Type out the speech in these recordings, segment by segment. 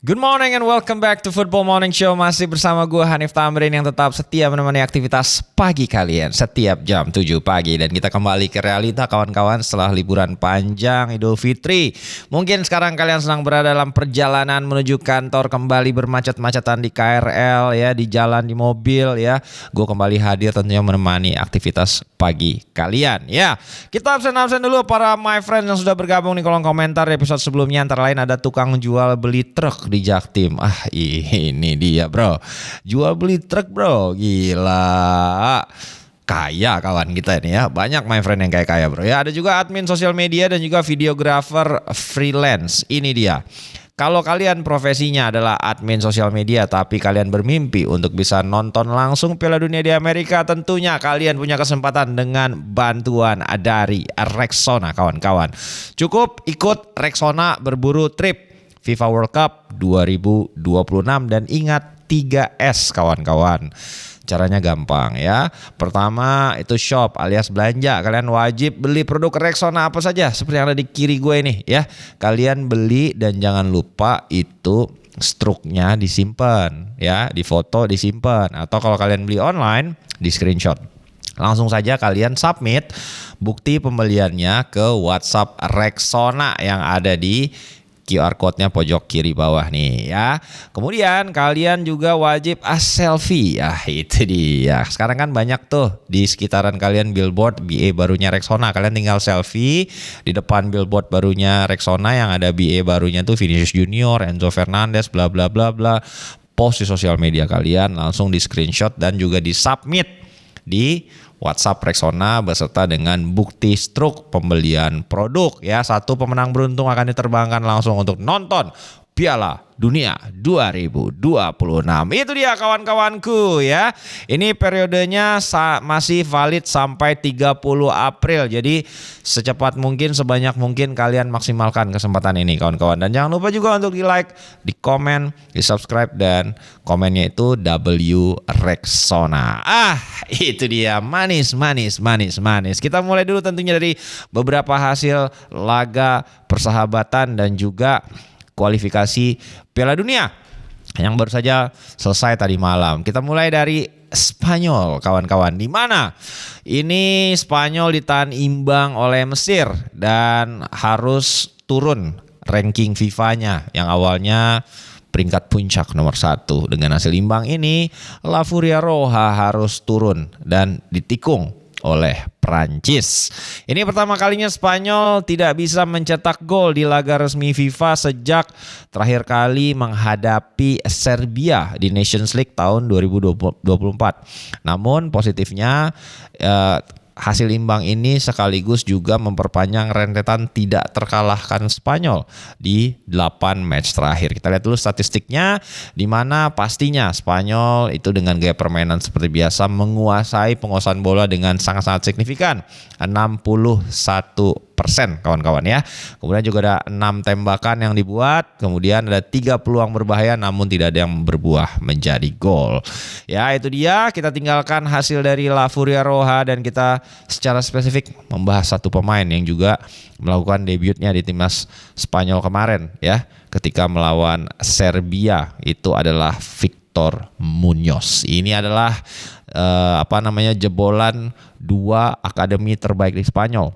Good morning and welcome back to Football Morning Show. Masih bersama gue Hanif Tamrin yang tetap setia menemani aktivitas pagi kalian setiap jam 7 pagi. Dan kita kembali ke realita kawan-kawan setelah liburan panjang Idul Fitri. Mungkin sekarang kalian sedang berada dalam perjalanan menuju kantor, kembali bermacet-macetan di KRL ya, di jalan, di mobil ya. Gue kembali hadir tentunya menemani aktivitas pagi kalian ya. Kita absen-absen dulu para my friends yang sudah bergabung di kolom komentar di episode sebelumnya. Antara lain ada tukang jual beli truk di Jaktim. Ini dia bro, jual beli truk bro, gila, kaya kawan kita ini ya. Banyak my friend yang kaya bro ya. Ada juga admin sosial media dan juga videographer freelance. Ini dia. Kalau kalian profesinya adalah admin sosial media tapi kalian bermimpi untuk bisa nonton langsung Piala Dunia di Amerika, tentunya kalian punya kesempatan dengan bantuan dari Rexona kawan-kawan. Cukup ikut Rexona berburu trip FIFA World Cup 2026 dan ingat 3S kawan-kawan. Caranya gampang ya. Pertama itu shop alias belanja. Kalian wajib beli produk Rexona apa saja seperti yang ada di kiri gue ini ya. Kalian beli dan jangan lupa itu struknya disimpan ya, difoto disimpan, atau kalau kalian beli online di screenshot. Langsung saja kalian submit bukti pembeliannya ke WhatsApp Rexona yang ada di QR code-nya pojok kiri bawah nih ya. Kemudian kalian juga wajib selfie. Itu dia. Sekarang kan banyak tuh di sekitaran kalian billboard BA barunya Rexona. Kalian tinggal selfie di depan billboard barunya Rexona yang ada BA barunya tuh Vinicius Junior, Enzo Fernandez, bla bla bla bla. Post di sosial media kalian, langsung di screenshot dan juga di submit di WhatsApp Rexona beserta dengan bukti struk pembelian produk ya. Satu pemenang beruntung akan diterbangkan langsung untuk nonton Piala Dunia 2026. Itu dia kawan-kawanku ya. Ini periodenya masih valid sampai 30 April. Jadi secepat mungkin, sebanyak mungkin kalian maksimalkan kesempatan ini kawan-kawan. Dan jangan lupa juga untuk di like, di komen, di subscribe, dan komennya itu W Rexona. Itu dia, manis. Kita mulai dulu tentunya dari beberapa hasil laga persahabatan dan juga kualifikasi Piala Dunia yang baru saja selesai tadi malam. Kita mulai dari Spanyol kawan-kawan, di mana ini Spanyol ditahan imbang oleh Mesir dan harus turun ranking FIFA-nya yang awalnya peringkat puncak nomor 1. Dengan hasil imbang ini La Furia Roja harus turun dan ditikung oleh Prancis. Ini pertama kalinya Spanyol tidak bisa mencetak gol di laga resmi FIFA sejak terakhir kali menghadapi Serbia di Nations League tahun 2024. Namun positifnya hasil imbang ini sekaligus juga memperpanjang rentetan tidak terkalahkan Spanyol di 8 match terakhir. Kita lihat dulu statistiknya, di mana pastinya Spanyol itu dengan gaya permainan seperti biasa menguasai penguasaan bola dengan sangat-sangat signifikan, 61% kawan-kawan ya. Kemudian juga ada 6 tembakan yang dibuat, kemudian ada 3 peluang berbahaya namun tidak ada yang berbuah menjadi gol. Ya itu dia, kita tinggalkan hasil dari La Furia Roja dan kita secara spesifik membahas satu pemain yang juga melakukan debutnya di timnas Spanyol kemarin ya, ketika melawan Serbia. Itu adalah Victor Muñoz. Ini adalah jebolan 2 akademi terbaik di Spanyol.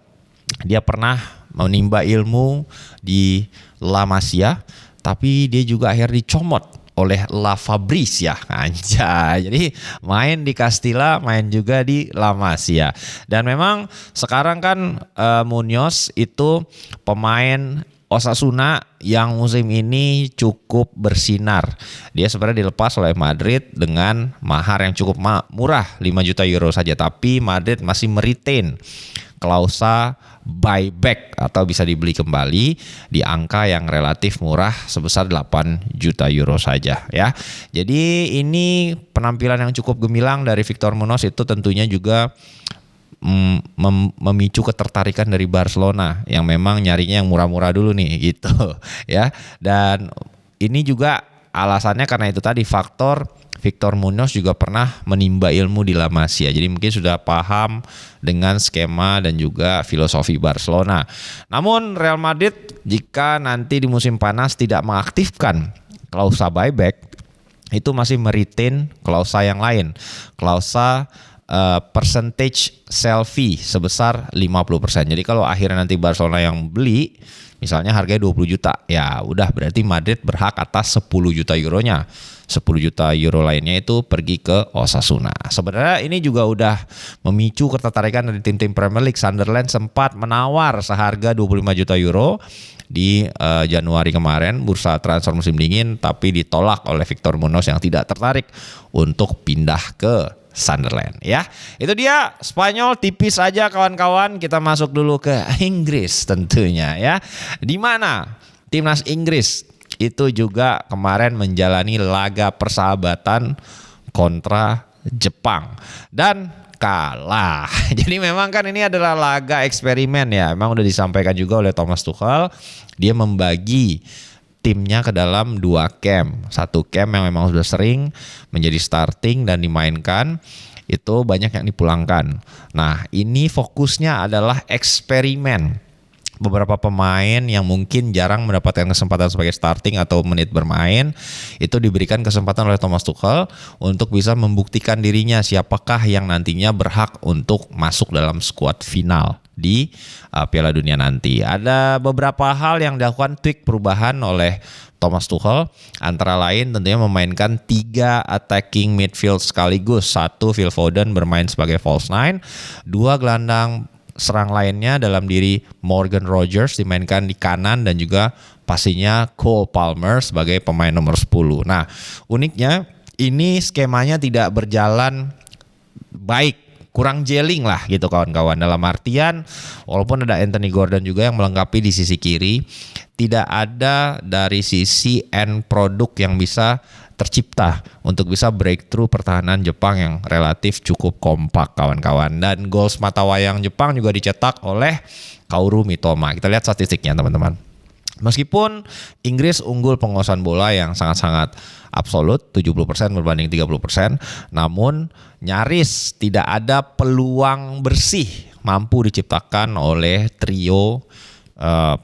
Dia pernah menimba ilmu di La Masia, tapi dia juga akhirnya dicomot oleh La Fabrecia. Anjay. Jadi main di Castilla, main juga di La Masia. Dan memang sekarang kan Muñoz itu pemain Osasuna yang musim ini cukup bersinar. Dia sebenarnya dilepas oleh Madrid dengan mahar yang cukup murah, 5 juta euro saja. Tapi Madrid masih meretain klausa buyback atau bisa dibeli kembali di angka yang relatif murah sebesar 8 juta euro saja ya. Jadi ini penampilan yang cukup gemilang dari Victor Muñoz itu tentunya juga memicu ketertarikan dari Barcelona yang memang nyarinya yang murah-murah dulu nih gitu ya. Dan ini juga alasannya karena itu tadi, faktor Victor Muñoz juga pernah menimba ilmu di La Masia. Jadi mungkin sudah paham dengan skema dan juga filosofi Barcelona. Namun Real Madrid jika nanti di musim panas tidak mengaktifkan klausa buyback itu masih meretain klausa yang lain. Klausa percentage sell fee sebesar 50%. Jadi kalau akhirnya nanti Barcelona yang beli, misalnya harganya 20 juta, ya udah berarti Madrid berhak atas 10 juta euronya. 10 juta euro lainnya itu pergi ke Osasuna. Sebenarnya ini juga udah memicu ketertarikan dari tim-tim Premier League. Sunderland sempat menawar seharga 25 juta euro di Januari kemarin, bursa transfer musim dingin, tapi ditolak oleh Victor Munoz yang tidak tertarik untuk pindah ke Sunderland ya. Itu dia Spanyol tipis aja kawan-kawan. Kita masuk dulu ke Inggris tentunya ya. Di mana timnas Inggris itu juga kemarin menjalani laga persahabatan kontra Jepang dan kalah. Jadi memang kan ini adalah laga eksperimen ya. Memang udah disampaikan juga oleh Thomas Tuchel, dia membagi timnya ke dalam 2 camp. Satu camp yang memang sudah sering menjadi starting dan dimainkan, itu banyak yang dipulangkan. Nah, ini fokusnya adalah eksperimen. Beberapa pemain yang mungkin jarang mendapatkan kesempatan sebagai starting atau menit bermain, itu diberikan kesempatan oleh Thomas Tuchel untuk bisa membuktikan dirinya siapakah yang nantinya berhak untuk masuk dalam skuad final di Piala Dunia nanti. Ada beberapa hal yang dilakukan tweak perubahan oleh Thomas Tuchel, antara lain tentunya memainkan 3 attacking midfield sekaligus. 1 Phil Foden bermain sebagai false nine, 2 gelandang serang lainnya dalam diri Morgan Rogers dimainkan di kanan, dan juga pastinya Cole Palmer sebagai pemain nomor 10. Nah, uniknya ini skemanya tidak berjalan baik, kurang jelling lah gitu kawan-kawan. Dalam artian walaupun ada Anthony Gordon juga yang melengkapi di sisi kiri, tidak ada dari sisi end produk yang bisa tercipta untuk bisa breakthrough pertahanan Jepang yang relatif cukup kompak kawan-kawan. Dan gol semata wayang Jepang juga dicetak oleh Kaoru Mitoma. Kita lihat statistiknya teman-teman. Meskipun Inggris unggul penguasaan bola yang sangat-sangat absolut 70% berbanding 30%, namun nyaris tidak ada peluang bersih mampu diciptakan oleh trio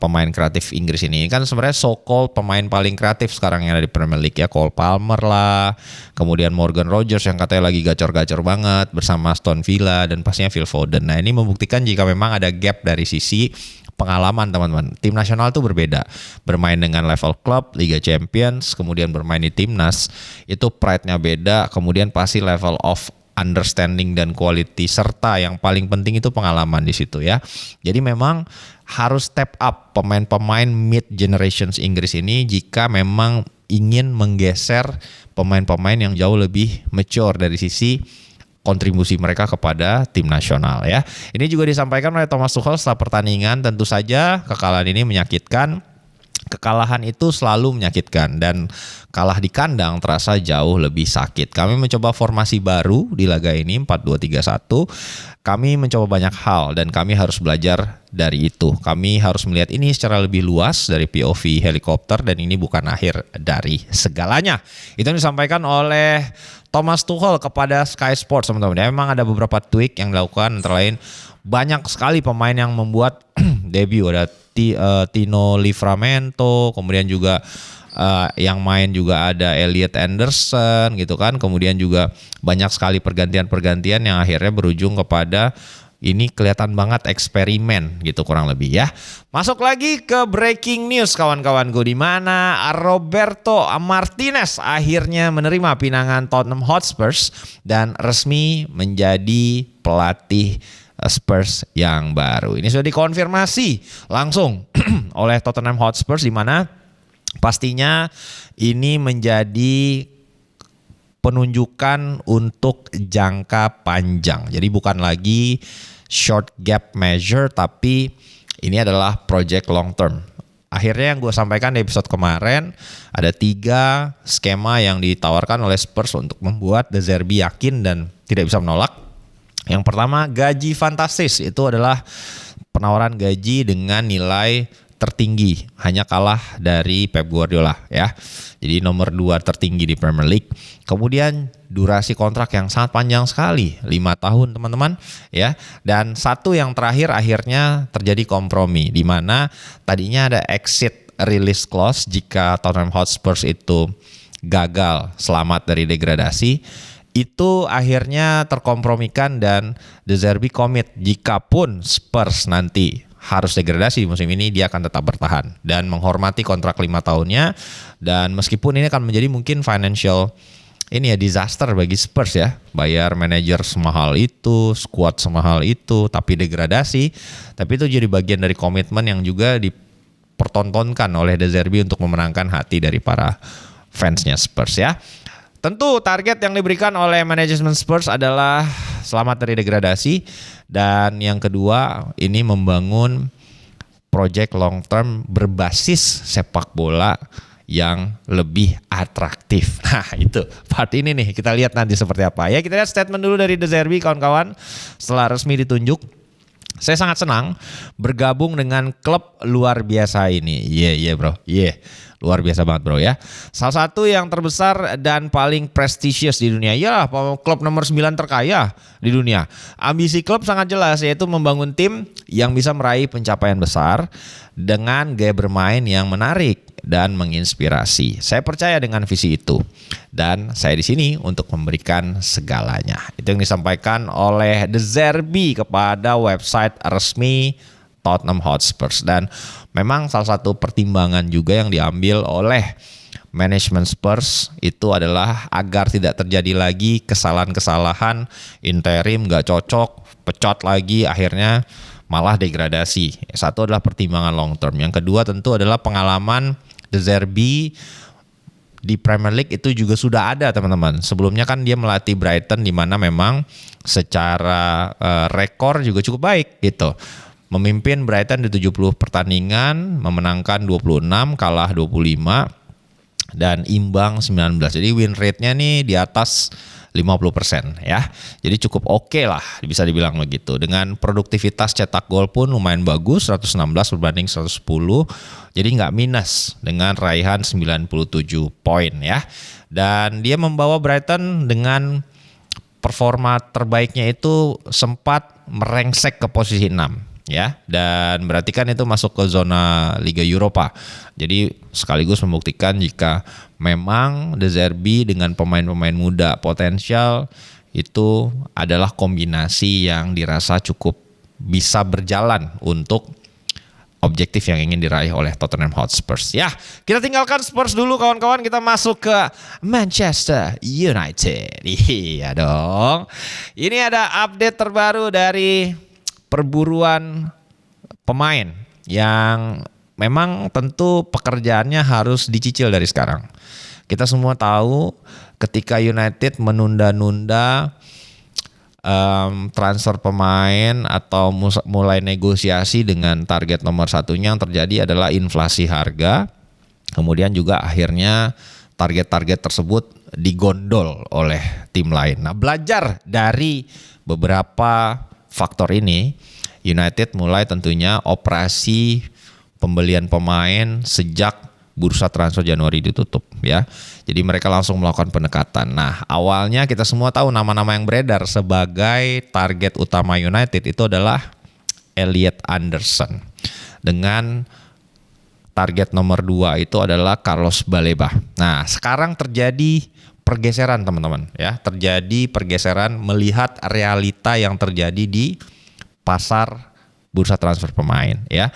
pemain kreatif Inggris ini. Kan sebenarnya so-called pemain paling kreatif sekarang yang ada di Premier League ya, Cole Palmer lah, kemudian Morgan Rogers yang katanya lagi gacor-gacor banget bersama Aston Villa, dan pastinya Phil Foden. Nah, ini membuktikan jika memang ada gap dari sisi pengalaman teman-teman. Tim nasional itu berbeda. Bermain dengan level klub, Liga Champions, kemudian bermain di timnas, itu pride-nya beda, kemudian pasti level of understanding dan quality, serta yang paling penting itu pengalaman di situ ya. Jadi memang harus step up pemain-pemain mid generations Inggris ini jika memang ingin menggeser pemain-pemain yang jauh lebih mature dari sisi kontribusi mereka kepada tim nasional ya. Ini juga disampaikan oleh Thomas Tuchel setelah pertandingan. Tentu saja kekalahan ini menyakitkan. Kekalahan itu selalu menyakitkan, dan kalah di kandang terasa jauh lebih sakit. Kami mencoba formasi baru di laga ini 4-2-3-1. Kami mencoba banyak hal dan kami harus belajar dari itu. Kami harus melihat ini secara lebih luas dari POV helikopter, dan ini bukan akhir dari segalanya. Itu yang disampaikan oleh Thomas Tuchel kepada Sky Sports teman-teman. Ya, memang ada beberapa tweak yang dilakukan, antara lain banyak sekali pemain yang membuat debut. Ada Tino Livramento, kemudian juga yang main juga ada Elliot Anderson gitu kan. Kemudian juga banyak sekali pergantian-pergantian yang akhirnya berujung kepada ini kelihatan banget eksperimen gitu kurang lebih ya. Masuk lagi ke breaking news kawan-kawanku, di mana Roberto Martinez akhirnya menerima pinangan Tottenham Hotspurs dan resmi menjadi pelatih Spurs yang baru. Ini sudah dikonfirmasi langsung oleh Tottenham Hotspurs, di mana pastinya ini menjadi penunjukan untuk jangka panjang. Jadi bukan lagi short gap measure, tapi ini adalah project long term. Akhirnya yang gue sampaikan di episode kemarin, ada 3 skema yang ditawarkan oleh Spurs untuk membuat De Zerbi yakin dan tidak bisa menolak. Yang pertama, gaji fantastis. Itu adalah penawaran gaji dengan nilai tertinggi, hanya kalah dari Pep Guardiola ya. Jadi nomor 2 tertinggi di Premier League. Kemudian durasi kontrak yang sangat panjang sekali, 5 tahun teman-teman ya. Dan satu yang terakhir akhirnya terjadi kompromi, di mana tadinya ada exit release clause jika Tottenham Hotspur itu gagal selamat dari degradasi, itu akhirnya terkompromikan dan De Zerbi komit jikapun Spurs nanti harus degradasi musim ini, dia akan tetap bertahan dan menghormati kontrak 5 tahunnya. Dan meskipun ini akan menjadi mungkin financial disaster bagi Spurs ya, bayar manajer semahal itu, squad semahal itu, tapi degradasi. Tapi itu jadi bagian dari komitmen yang juga dipertontonkan oleh De Zerbi untuk memenangkan hati dari para fansnya Spurs ya. Tentu target yang diberikan oleh manajemen Spurs adalah selamat dari degradasi, dan yang kedua ini membangun project long term berbasis sepak bola yang lebih atraktif. Nah itu part ini nih, kita lihat nanti seperti apa ya. Kita lihat statement dulu dari De Zerbi kawan-kawan setelah resmi ditunjuk. Saya sangat senang bergabung dengan klub luar biasa ini. Bro. Luar biasa banget bro ya. Salah satu yang terbesar dan paling prestisius di dunia. Ya, klub nomor 9 terkaya di dunia. Ambisi klub sangat jelas, yaitu membangun tim yang bisa meraih pencapaian besar dengan gaya bermain yang menarik dan menginspirasi. Saya percaya dengan visi itu. Dan saya di sini untuk memberikan segalanya. Itu yang disampaikan oleh De Zerbi kepada website resmi Tottenham Hotspur. Dan memang salah satu pertimbangan juga yang diambil oleh manajemen Spurs itu adalah agar tidak terjadi lagi kesalahan-kesalahan interim gak cocok, pecat lagi, akhirnya malah degradasi. Satu adalah pertimbangan long term. Yang kedua tentu adalah pengalaman De Zerbi di Premier League itu juga sudah ada teman-teman. Sebelumnya kan dia melatih Brighton di mana memang secara rekor juga cukup baik gitu. Memimpin Brighton di 70 pertandingan, memenangkan 26, kalah 25, dan imbang 19. Jadi win rate-nya nih di atas 50% ya. Jadi cukup oke lah bisa dibilang begitu. Dengan produktivitas cetak gol pun lumayan bagus, 116 berbanding 110. Jadi nggak minus dengan raihan 97 poin ya. Dan dia membawa Brighton dengan performa terbaiknya itu sempat merengsek ke posisi 6. Ya, dan berarti kan itu masuk ke zona Liga Eropa. Jadi sekaligus membuktikan jika memang De Zerbi dengan pemain-pemain muda potensial itu adalah kombinasi yang dirasa cukup bisa berjalan untuk objektif yang ingin diraih oleh Tottenham Hotspur. Ya, kita tinggalkan Spurs dulu kawan-kawan, kita masuk ke Manchester United. Iya dong. Ini ada update terbaru dari perburuan pemain yang memang tentu pekerjaannya harus dicicil dari sekarang. Kita semua tahu ketika United menunda-nunda transfer pemain atau mulai negosiasi dengan target nomor satunya, yang terjadi adalah inflasi harga. Kemudian juga akhirnya target-target tersebut digondol oleh tim lain. Nah, belajar dari beberapa faktor ini, United mulai tentunya operasi pembelian pemain sejak bursa transfer Januari ditutup ya. Jadi mereka langsung melakukan pendekatan. Nah, awalnya kita semua tahu nama-nama yang beredar sebagai target utama United itu adalah Elliot Anderson. Dengan target nomor 2 itu adalah Carlos Baleba. Nah, sekarang terjadi pergeseran teman-teman ya. Terjadi pergeseran melihat realita yang terjadi di pasar bursa transfer pemain ya.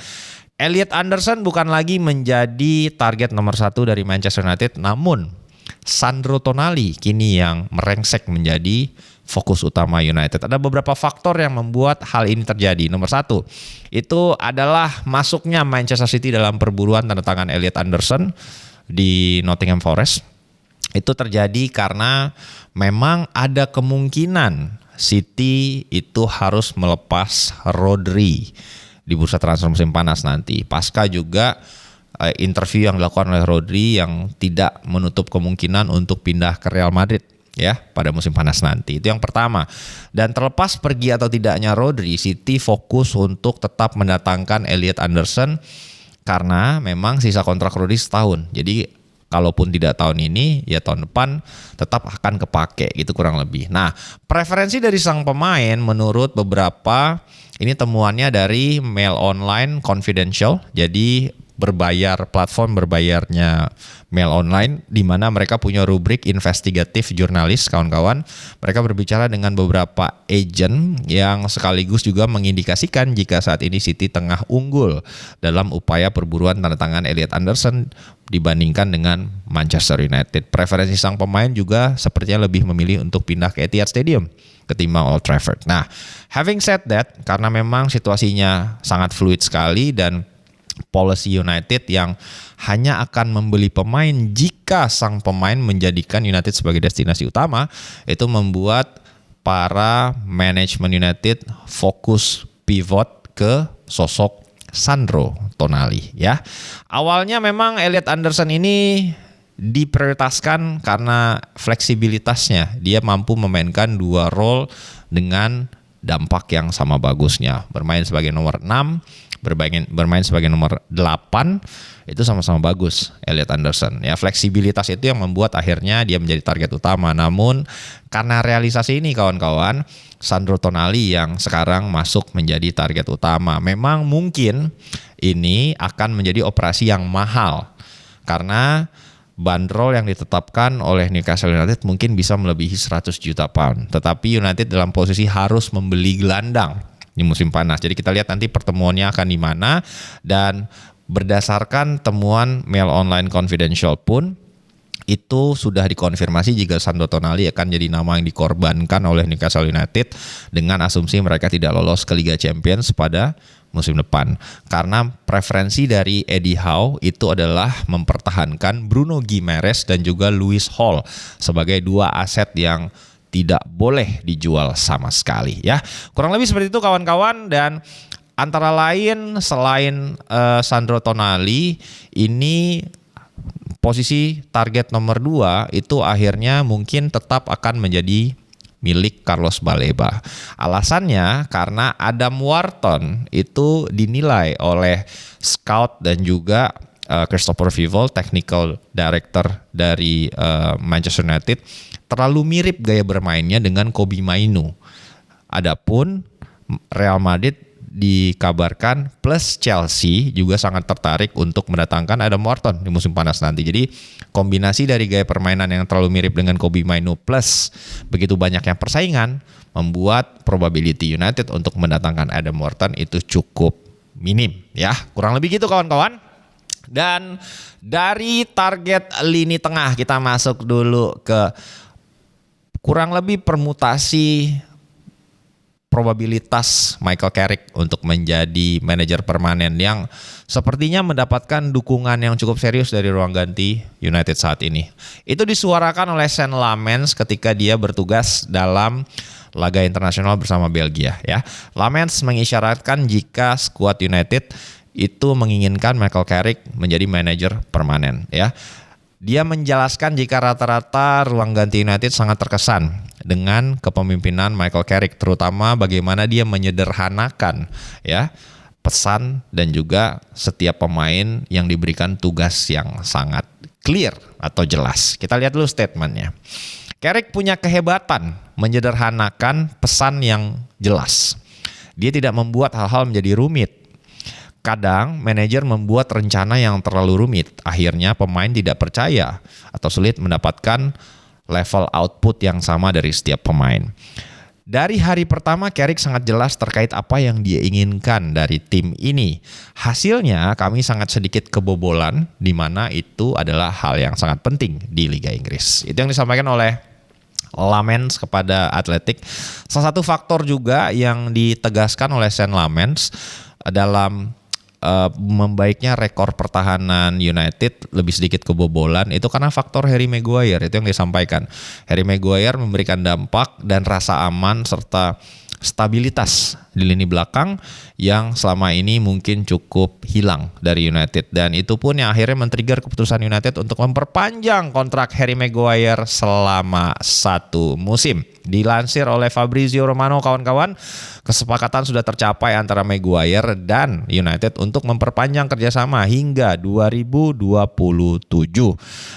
Elliot Anderson bukan lagi menjadi target nomor 1 dari Manchester United, namun Sandro Tonali kini yang merengsek menjadi fokus utama United. Ada beberapa faktor yang membuat hal ini terjadi. Nomor 1 itu adalah masuknya Manchester City dalam perburuan tanda tangan Elliot Anderson di Nottingham Forest. Itu terjadi karena memang ada kemungkinan City itu harus melepas Rodri di bursa transfer musim panas nanti. Pasca juga interview yang dilakukan oleh Rodri yang tidak menutup kemungkinan untuk pindah ke Real Madrid ya pada musim panas nanti. Itu yang pertama. Dan terlepas pergi atau tidaknya Rodri, City fokus untuk tetap mendatangkan Elliot Anderson karena memang sisa kontrak Rodri setahun. Jadi kalaupun tidak tahun ini, ya tahun depan tetap akan kepake gitu kurang lebih. Nah, preferensi dari sang pemain menurut beberapa, ini temuannya dari Mail Online Confidential. Jadi platform berbayarnya Mail Online, di mana mereka punya rubrik investigatif jurnalis, kawan-kawan. Mereka berbicara dengan beberapa agent yang sekaligus juga mengindikasikan jika saat ini City tengah unggul dalam upaya perburuan tanda tangan Elliot Anderson dibandingkan dengan Manchester United. Preferensi sang pemain juga sepertinya lebih memilih untuk pindah ke Etihad Stadium ketimbang Old Trafford. Nah, having said that, karena memang situasinya sangat fluid sekali dan policy United yang hanya akan membeli pemain jika sang pemain menjadikan United sebagai destinasi utama, itu membuat para manajemen United fokus pivot ke sosok Sandro Tonali ya. Awalnya memang Elliot Anderson ini diprioritaskan karena fleksibilitasnya. Dia mampu memainkan dua role dengan dampak yang sama bagusnya. Bermain sebagai nomor 6, bermain sebagai nomor 8, itu sama-sama bagus Elliot Anderson. Ya, fleksibilitas itu yang membuat akhirnya dia menjadi target utama. Namun karena realisasi ini kawan-kawan, Sandro Tonali yang sekarang masuk menjadi target utama. Memang mungkin ini akan menjadi operasi yang mahal karena bandrol yang ditetapkan oleh Newcastle United mungkin bisa melebihi 100 juta pound. Tetapi United dalam posisi harus membeli gelandang di musim panas. Jadi kita lihat nanti pertemuannya akan di mana, dan berdasarkan temuan Mail Online Confidential pun itu sudah dikonfirmasi jika Sandro Tonali akan jadi nama yang dikorbankan oleh Newcastle United dengan asumsi mereka tidak lolos ke Liga Champions pada musim depan. Karena preferensi dari Eddie Howe itu adalah mempertahankan Bruno Guimaraes dan juga Lewis Hall sebagai dua aset yang tidak boleh dijual sama sekali ya. Kurang lebih seperti itu kawan-kawan, dan antara lain selain Sandro Tonali, ini posisi target nomor 2 itu akhirnya mungkin tetap akan menjadi milik Carlos Baleba. Alasannya karena Adam Wharton itu dinilai oleh scout dan juga Christopher Vivol, technical director dari Manchester United, terlalu mirip gaya bermainnya dengan Kobbie Mainoo. Adapun Real Madrid dikabarkan plus Chelsea juga sangat tertarik untuk mendatangkan Adam Wharton di musim panas nanti. Jadi kombinasi dari gaya permainan yang terlalu mirip dengan Kobbie Mainoo plus begitu banyaknya persaingan membuat probability United untuk mendatangkan Adam Wharton itu cukup minim ya. Kurang lebih gitu kawan-kawan. Dan dari target lini tengah kita masuk dulu ke kurang lebih permutasi probabilitas Michael Carrick untuk menjadi manajer permanen yang sepertinya mendapatkan dukungan yang cukup serius dari ruang ganti United saat ini. Itu disuarakan oleh Sean Lamens ketika dia bertugas dalam laga internasional bersama Belgia ya. Lamens mengisyaratkan jika skuad United itu menginginkan Michael Carrick menjadi manajer permanen ya. Dia menjelaskan jika rata-rata ruang ganti United sangat terkesan dengan kepemimpinan Michael Carrick, terutama bagaimana dia menyederhanakan ya pesan dan juga setiap pemain yang diberikan tugas yang sangat clear atau jelas. Kita lihat dulu statementnya. Carrick punya kehebatan menyederhanakan pesan yang jelas. Dia tidak membuat hal-hal menjadi rumit. Kadang manajer membuat rencana yang terlalu rumit, akhirnya pemain tidak percaya atau sulit mendapatkan level output yang sama dari setiap pemain. Dari hari pertama Carrick sangat jelas terkait apa yang dia inginkan dari tim ini. Hasilnya kami sangat sedikit kebobolan, di mana itu adalah hal yang sangat penting di Liga Inggris. Itu yang disampaikan oleh Lamens kepada Athletic. Salah satu faktor juga yang ditegaskan oleh Sean Lamens dalam membaiknya rekor pertahanan United, lebih sedikit kebobolan, itu karena faktor Harry Maguire. Itu yang disampaikan. Harry Maguire memberikan dampak dan rasa aman serta stabilitas di lini belakang yang selama ini mungkin cukup hilang dari United, dan itu pun yang akhirnya men-trigger keputusan United untuk memperpanjang kontrak Harry Maguire selama 1 musim. Dilansir oleh Fabrizio Romano kawan-kawan, kesepakatan sudah tercapai antara Maguire dan United untuk memperpanjang kerjasama hingga 2027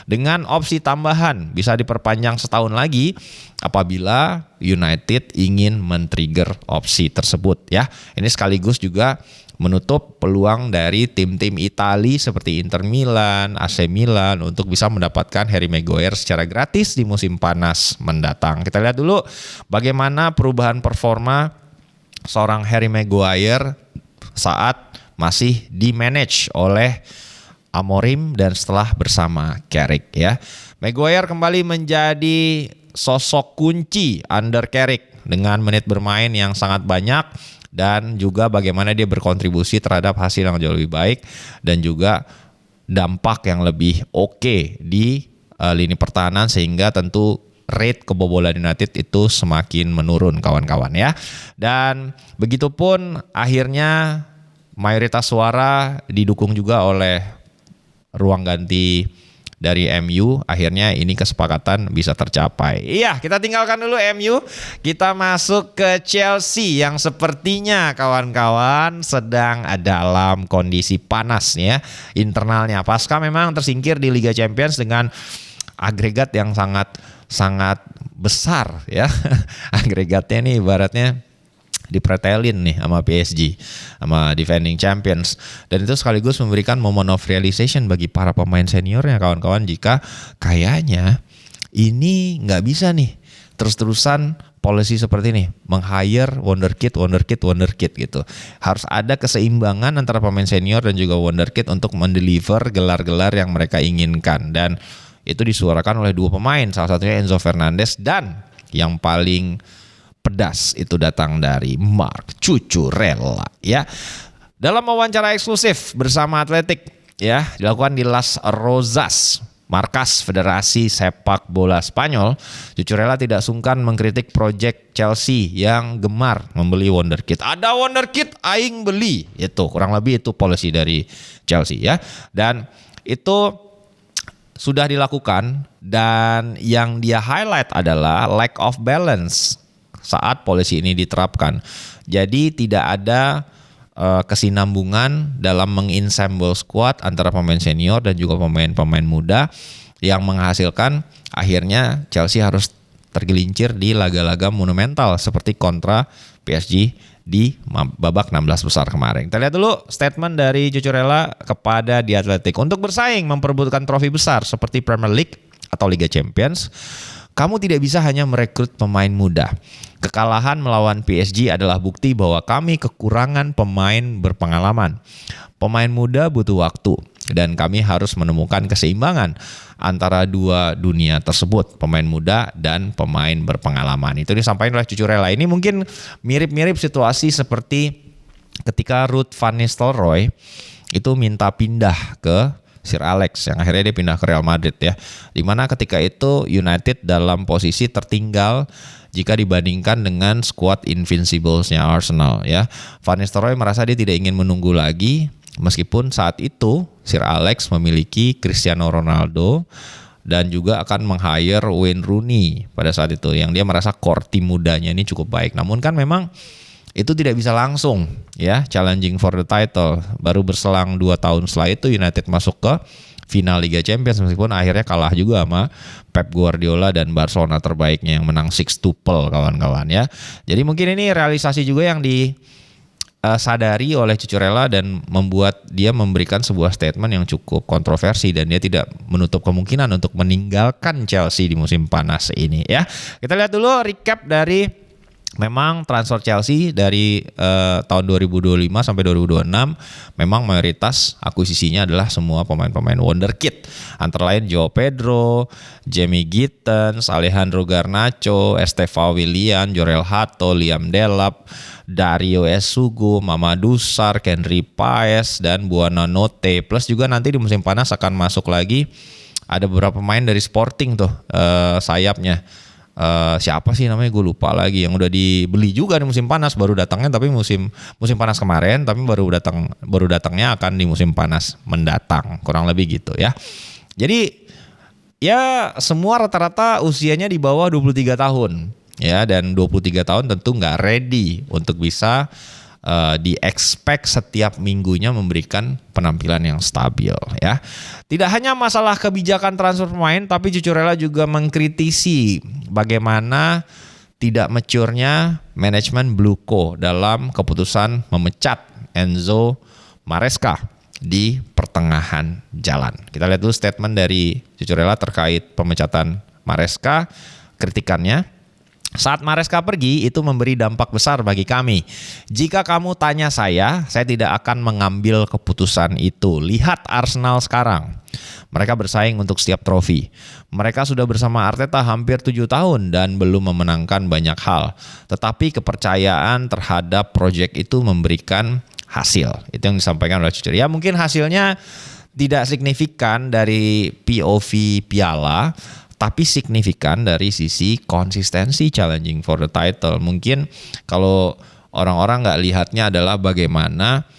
dengan opsi tambahan bisa diperpanjang setahun lagi apabila United ingin men-trigger opsi tersebut tersebut ya. Ini sekaligus juga menutup peluang dari tim-tim Italia seperti Inter Milan, AC Milan untuk bisa mendapatkan Harry Maguire secara gratis di musim panas mendatang. Kita lihat dulu bagaimana perubahan performa seorang Harry Maguire saat masih di-manage oleh Amorim dan setelah bersama Carrick ya. Maguire kembali menjadi sosok kunci under Carrick dengan menit bermain yang sangat banyak dan juga bagaimana dia berkontribusi terhadap hasil yang jauh lebih baik dan juga dampak yang lebih oke di lini pertahanan sehingga tentu rate kebobolan United itu semakin menurun kawan-kawan ya. Dan begitupun akhirnya mayoritas suara didukung juga oleh ruang ganti dari MU, akhirnya ini kesepakatan bisa tercapai. Iya, kita tinggalkan dulu MU, kita masuk ke Chelsea yang sepertinya kawan-kawan sedang dalam kondisi panas ya internalnya. Pasca memang tersingkir di Liga Champions dengan agregat yang sangat besar ya. Agregatnya nih ibaratnya dipretelin nih sama PSG, sama defending champions, dan itu sekaligus memberikan moment of realization bagi para pemain seniornya kawan-kawan jika kayaknya ini nggak bisa nih terus-terusan policy seperti ini, meng-hire wonderkid gitu. Harus ada keseimbangan antara pemain senior dan juga wonderkid untuk mendeliver gelar-gelar yang mereka inginkan, dan itu disuarakan oleh dua pemain, salah satunya Enzo Fernandez dan yang paling pedas itu datang dari Marc Cucurella ya. Dalam wawancara eksklusif bersama Atletik ya dilakukan di Las Rozas, markas Federasi Sepak Bola Spanyol, Cucurella tidak sungkan mengkritik proyek Chelsea yang gemar membeli wonderkid. Ada wonderkid aing beli. Itu kurang lebih itu policy dari Chelsea ya. Dan itu sudah dilakukan dan yang dia highlight adalah lack of balance saat polisi ini diterapkan. Jadi tidak ada kesinambungan dalam mengensemble squad antara pemain senior dan juga pemain-pemain muda yang menghasilkan akhirnya Chelsea harus tergelincir di laga-laga monumental seperti kontra PSG di babak 16 besar kemarin. Kita lihat dulu statement dari Cucurella kepada The Athletic. Untuk bersaing memperebutkan trofi besar seperti Premier League atau Liga Champions, kamu tidak bisa hanya merekrut pemain muda. Kekalahan melawan PSG adalah bukti bahwa kami kekurangan pemain berpengalaman. Pemain muda butuh waktu dan kami harus menemukan keseimbangan antara dua dunia tersebut, pemain muda dan pemain berpengalaman. Itu disampaikan oleh Cucurella. Ini mungkin mirip-mirip situasi seperti ketika Ruud van Nistelrooy itu minta pindah ke Sir Alex yang akhirnya dia pindah ke Real Madrid ya. Dimana ketika itu United dalam posisi tertinggal jika dibandingkan dengan squad Invincibles-nya Arsenal ya. Van Nistelrooy merasa dia tidak ingin menunggu lagi meskipun saat itu Sir Alex memiliki Cristiano Ronaldo dan juga akan meng-hire Wayne Rooney pada saat itu yang dia merasa core tim mudanya ini cukup baik. Namun kan memang itu tidak bisa langsung ya challenging for the title. Baru berselang 2 tahun setelah itu United masuk ke final Liga Champions meskipun akhirnya kalah juga sama Pep Guardiola dan Barcelona terbaiknya yang menang sextuple kawan-kawan ya. Jadi mungkin ini realisasi juga yang disadari oleh Cucurella dan membuat dia memberikan sebuah statement yang cukup kontroversi dan dia tidak menutup kemungkinan untuk meninggalkan Chelsea di musim panas ini ya. Kita lihat dulu recap dari memang transfer Chelsea dari tahun 2025 sampai 2026 memang mayoritas akuisisinya adalah semua pemain-pemain wonderkid. Antara lain Joao Pedro, Jamie Gittens, Alejandro Garnacho, Estevao Willian, Jorel Hato, Liam Delap, Dario Esugo, Mamadou Sarr, Henry Paes, dan Buonanotte. Plus juga nanti di musim panas akan masuk lagi ada beberapa pemain dari Sporting tuh sayapnya. Siapa sih namanya gue lupa lagi yang udah dibeli juga di musim panas baru datangnya tapi musim panas kemarin tapi baru datangnya akan di musim panas mendatang kurang lebih gitu ya. Jadi ya semua rata-rata usianya di bawah 23 tahun ya dan 23 tahun tentu nggak ready untuk bisa di-expect setiap minggunya memberikan penampilan yang stabil ya. Tidak hanya masalah kebijakan transfer pemain tapi Cucurella juga mengkritisi bagaimana tidak mature-nya manajemen Bluko dalam keputusan memecat Enzo Maresca di pertengahan jalan. Kita lihat dulu statement dari Cucurella terkait pemecatan Maresca, kritikannya. Saat Maresca pergi, itu memberi dampak besar bagi kami. Jika kamu tanya saya tidak akan mengambil keputusan itu. Lihat Arsenal sekarang. Mereka bersaing untuk setiap trofi. Mereka sudah bersama Arteta hampir 7 tahun dan belum memenangkan banyak hal. Tetapi kepercayaan terhadap proyek itu memberikan hasil. Itu yang disampaikan oleh Cucur. Ya mungkin hasilnya tidak signifikan dari POV piala, tapi signifikan dari sisi konsistensi challenging for the title. Mungkin kalau orang-orang nggak lihatnya adalah bagaimana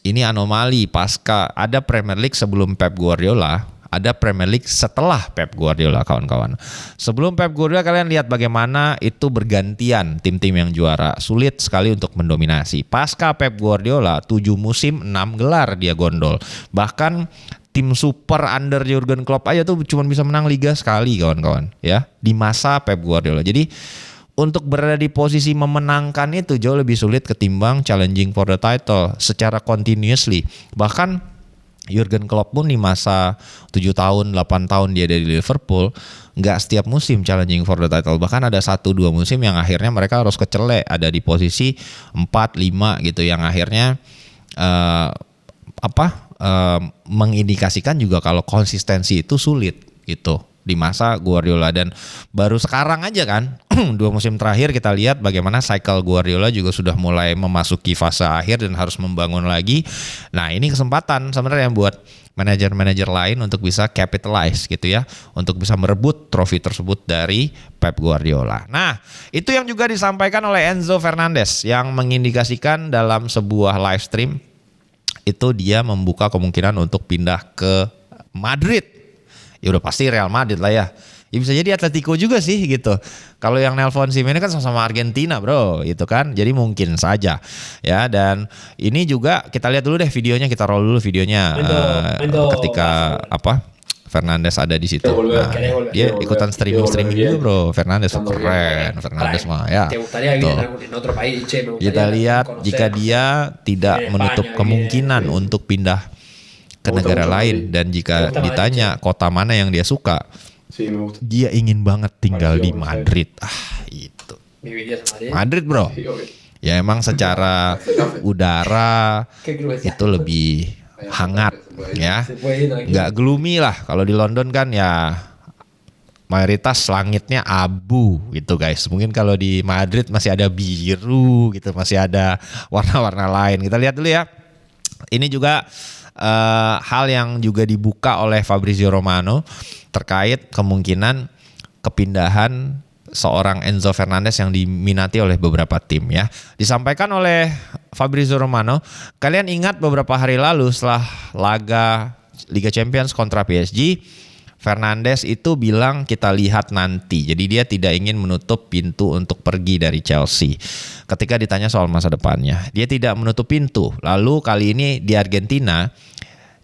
ini anomali pasca ada Premier League sebelum Pep Guardiola, ada Premier League setelah Pep Guardiola kawan-kawan. Sebelum Pep Guardiola kalian lihat bagaimana itu bergantian tim-tim yang juara. Sulit sekali untuk mendominasi. Pasca Pep Guardiola 7 musim 6 gelar dia gondol. Bahkan tim super under Jurgen Klopp aja tuh cuma bisa menang liga sekali kawan-kawan ya di masa Pep Guardiola. Jadi untuk berada di posisi memenangkan itu jauh lebih sulit ketimbang challenging for the title secara continuously. Bahkan Jurgen Klopp pun di masa 7 tahun, 8 tahun dia dari Liverpool nggak setiap musim challenging for the title. Bahkan ada 1-2 musim yang akhirnya mereka harus kecelek ada di posisi 4-5 gitu yang akhirnya mengindikasikan juga kalau konsistensi itu sulit gitu di masa Guardiola. Dan baru sekarang aja kan 2 musim terakhir kita lihat bagaimana cycle Guardiola juga sudah mulai memasuki fase akhir dan harus membangun lagi. Nah ini kesempatan sebenarnya buat manajer-manajer lain untuk bisa capitalize gitu ya, untuk bisa merebut trofi tersebut dari Pep Guardiola. Nah itu yang juga disampaikan oleh Enzo Fernandez yang mengindikasikan dalam sebuah live stream itu dia membuka kemungkinan untuk pindah ke Madrid. Ya udah pasti Real Madrid lah ya. Ya bisa jadi Atletico juga sih gitu. Kalau yang nelpon Simeone kan sama-sama Argentina bro, itu kan. Jadi mungkin saja ya. Dan ini juga kita lihat dulu deh videonya, kita roll dulu videonya ketika Fernandes ada di situ. Nah, dia ikutan streaming juga bro. Fernandes keren. Fernandes mah ya. Kita lihat jika dia tidak menutup kemungkinan untuk pindah ke negara lain dan jika ditanya kota mana yang dia suka, dia ingin banget tinggal di Madrid. Itu. Madrid bro. Ya emang secara udara itu lebih hangat ya, nggak gloomy lah. Kalau di London kan ya mayoritas langitnya abu gitu guys. Mungkin kalau di Madrid masih ada biru gitu, masih ada warna-warna lain. Kita lihat dulu ya. Ini juga hal yang juga dibuka oleh Fabrizio Romano terkait kemungkinan kepindahan seorang Enzo Fernandez yang diminati oleh beberapa tim ya. Disampaikan oleh Fabrizio Romano, kalian ingat beberapa hari lalu setelah laga Liga Champions kontra PSG, Fernandes itu bilang kita lihat nanti. Jadi dia tidak ingin menutup pintu untuk pergi dari Chelsea. Ketika ditanya soal masa depannya, dia tidak menutup pintu. Lalu kali ini di Argentina,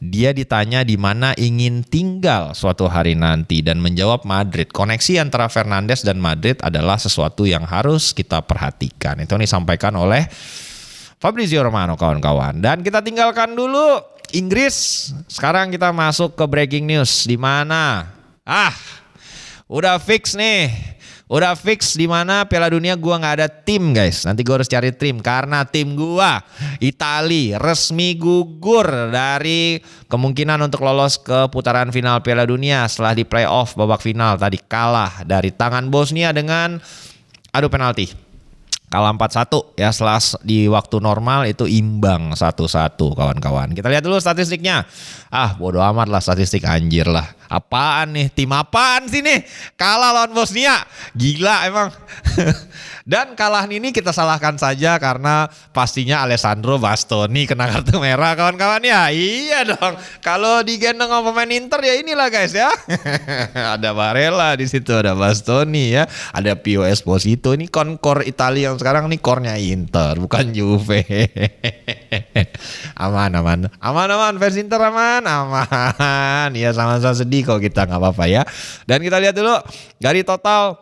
dia ditanya di mana ingin tinggal suatu hari nanti dan menjawab Madrid. Koneksi antara Fernandes dan Madrid adalah sesuatu yang harus kita perhatikan. Itu disampaikan oleh Fabrizio Romano kawan-kawan. Dan kita tinggalkan dulu Inggris. Sekarang kita masuk ke breaking news di mana udah fix nih. Udah fix di mana Piala Dunia gua nggak ada tim guys. Nanti gua harus cari tim karena tim gua Italia resmi gugur dari kemungkinan untuk lolos ke putaran final Piala Dunia setelah di playoff babak final tadi kalah dari tangan Bosnia dengan adu penalti. Kalah 4-1 ya, setelah di waktu normal itu imbang 1-1 kawan-kawan. Kita lihat dulu statistiknya. Bodo amat lah statistik anjir lah. Apaan nih? Tim apaan sih nih? Kalah lawan Bosnia. Gila emang. Dan kalah ini kita salahkan saja karena pastinya Alessandro Bastoni kena kartu merah kawan-kawan ya. Iya dong. Kalau digendong sama pemain Inter ya inilah guys ya. Ada Barella di situ, ada Bastoni ya. Ada Pio Esposito. Ini core Italia yang sekarang nih core-nya Inter, bukan Juve. Aman fans Inter aman. Ya sama-sama sedih kalau kita nggak apa-apa ya. Dan kita lihat dulu dari total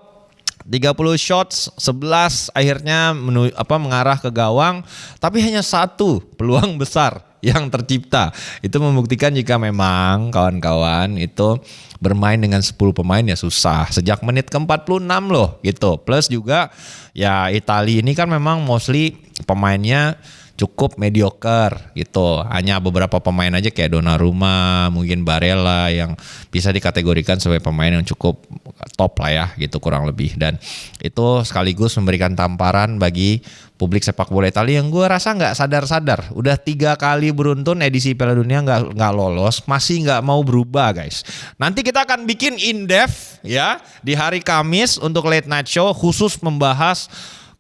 30 shots, 11 akhirnya mengarah ke gawang, tapi hanya satu peluang besar yang tercipta. Itu membuktikan jika memang kawan-kawan itu bermain dengan 10 pemain ya susah. Sejak menit ke-46 loh gitu. Plus juga ya Italia ini kan memang mostly pemainnya cukup mediocre gitu. Hanya beberapa pemain aja kayak Donnarumma, mungkin Barella yang bisa dikategorikan sebagai pemain yang cukup top lah ya gitu kurang lebih. Dan itu sekaligus memberikan tamparan bagi publik sepak bola Italia yang gue rasa nggak sadar-sadar. Udah 3 kali beruntun edisi Piala Dunia nggak lolos, masih nggak mau berubah guys. Nanti kita akan bikin in-depth ya di hari Kamis untuk late night show khusus membahas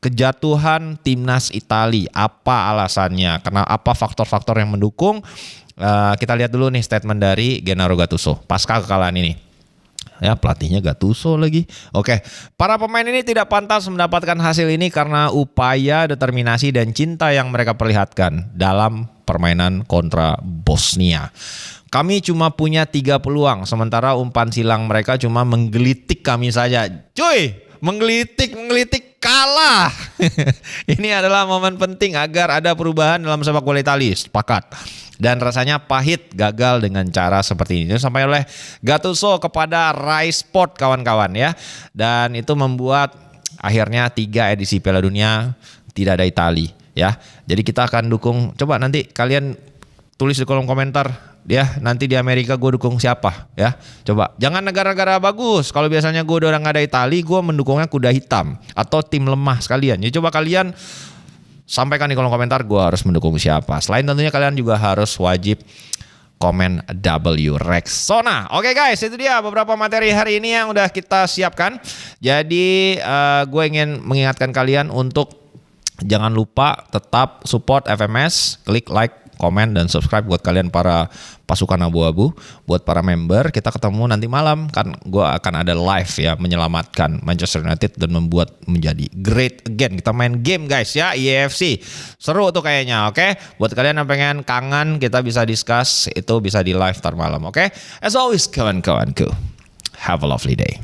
kejatuhan timnas Italia, apa alasannya, apa faktor-faktor yang mendukung. Kita lihat dulu nih statement dari Gennaro Gattuso pasca kekalahan ini. Ya pelatihnya Gattuso lagi. Oke, para pemain ini tidak pantas mendapatkan hasil ini karena upaya, determinasi dan cinta yang mereka perlihatkan dalam permainan kontra Bosnia. Kami cuma punya 3 peluang, sementara umpan silang mereka cuma menggelitik kami saja. Cuy, menggelitik kalah. Ini adalah momen penting agar ada perubahan dalam sepak bola Italia. Sepakat. Dan rasanya pahit gagal dengan cara seperti ini. Sampai oleh Gattuso kepada Rai Sport kawan-kawan ya. Dan itu membuat akhirnya 3 edisi Piala Dunia tidak ada Italia ya. Jadi kita akan dukung. Coba nanti kalian tulis di kolom komentar. Ya nanti di Amerika gue dukung siapa ya. Coba jangan negara-negara bagus. Kalau biasanya gue udah gak ada Italia, gue mendukungnya kuda hitam atau tim lemah sekalian. Jadi coba kalian sampaikan di kolom komentar gue harus mendukung siapa. Selain tentunya kalian juga harus wajib komen W Rexona. Oke guys, itu dia beberapa materi hari ini yang udah kita siapkan. Jadi gue ingin mengingatkan kalian untuk jangan lupa tetap support FMS, klik like, komen dan subscribe buat kalian para pasukan abu-abu. Buat para member, kita ketemu nanti malam kan gue akan ada live ya menyelamatkan Manchester United dan membuat menjadi great again. Kita main game guys ya, EAFC. Seru tuh kayaknya, oke? Buat kalian yang pengen kangen kita bisa discuss, itu bisa di live tar malam, oke? As always kawan-kawanku, have a lovely day.